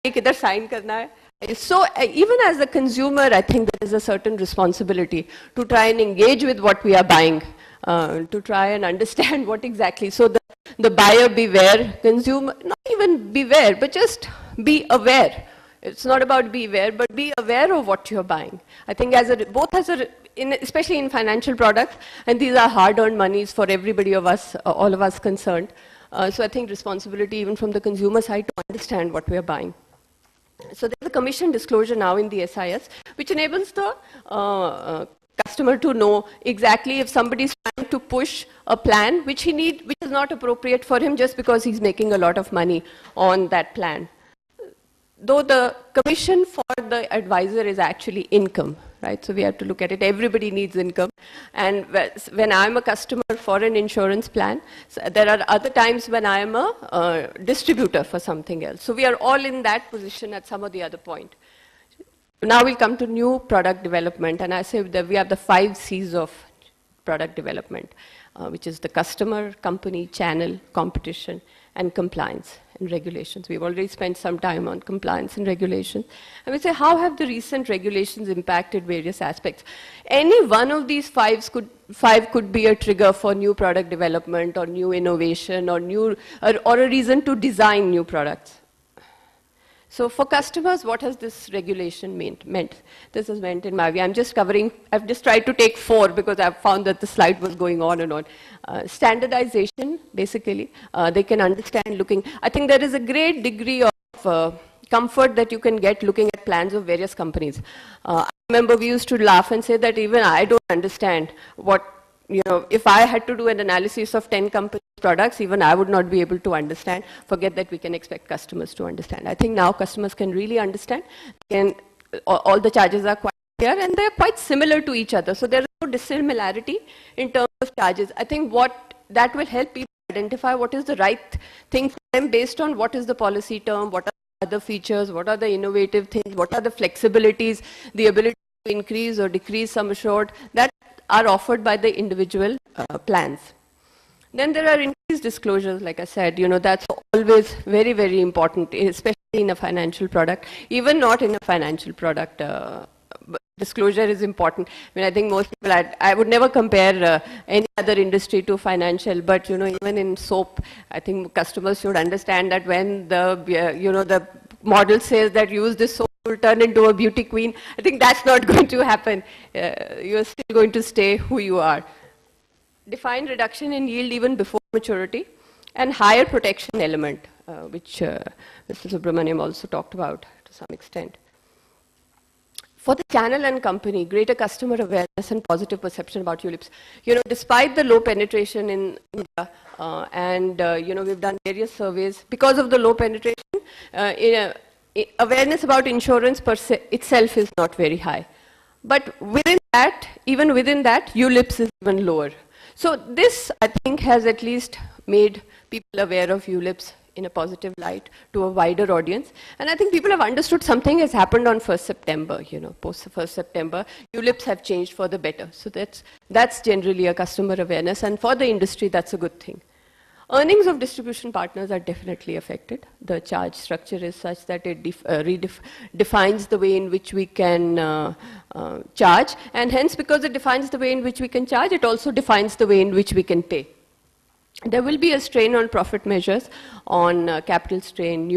किधर sign करना है. So even as a consumer, I think there is a certain responsibility to try and engage with what we are buying, to try and understand what exactly. So the buyer beware, consumer, not even beware, but just be aware. It's not about be aware, but be aware of what you're buying. I think especially in financial products, and these are hard-earned monies for everybody of us, all of us concerned. So I think responsibility even from the consumer side to understand what we are buying. So there's a commission disclosure now in the SIS, which enables the customer to know exactly if somebody is trying to push a plan which is not appropriate for him just because he's making a lot of money on that plan. Though the commission for the advisor is actually income, right? So we have to look at it. Everybody needs income. And when I'm a customer for an insurance plan, so there are other times when I am a distributor for something else. So we are all in that position at some or the other point. Now we'll come to new product development. And I say that we have the 5 C's of product development, which is the customer, company, channel, competition, and compliance and regulations. We've already spent some time on compliance and regulations. And we say, how have the recent regulations impacted various aspects? Any one of these five could be a trigger for new product development or new innovation or a reason to design new products. So for customers, what has this regulation meant? This has meant in my view, I've just tried to take 4 because I've found that the slide was going on and on. Standardization, basically, they can understand looking. I think there is a great degree of comfort that you can get looking at plans of various companies. I remember we used to laugh and say that even I don't understand if I had to do an analysis of 10 companies' products, even I would not be able to understand. Forget that we can expect customers to understand. I think now customers can really understand. All the charges are quite clear and they're quite similar to each other. So there is no dissimilarity in terms of charges. I think that will help people identify what is the right thing for them based on what is the policy term, what are the other features, what are the innovative things, what are the flexibilities, the ability to increase or decrease sum assured that are offered by the individual plans. Then there are increased disclosures, like I said, that's always very, very important, especially in a financial product, even not in a financial product. Disclosure is important. I mean, I think most people, I would never compare any other industry to financial, but even in soap, I think customers should understand that when the model says that use this soap will turn into a beauty queen, I think that's not going to happen. You're still going to stay who you are. Define reduction in yield even before maturity, and higher protection element, which Mr. Subramaniam also talked about to some extent. For the channel and company, greater customer awareness and positive perception about ULIPs. Despite the low penetration in India, we've done various surveys. Because of the low penetration, awareness about insurance per se itself is not very high. But even within that, ULIPs is even lower. So this, I think, has at least made people aware of ULIPs in a positive light to a wider audience. And I think people have understood something has happened on 1st September, post 1st September, ULIPs have changed for the better. So that's generally a customer awareness. And for the industry, that's a good thing. Earnings of distribution partners are definitely affected. The charge structure is such that it defines the way in which we can charge. And hence, because it defines the way in which we can charge, it also defines the way in which we can pay. There will be a strain on profit measures, on capital strain,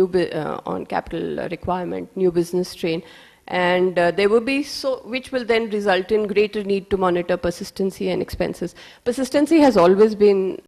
on capital requirement, new business strain. And there will be which will then result in greater need to monitor persistency and expenses. Persistency has always been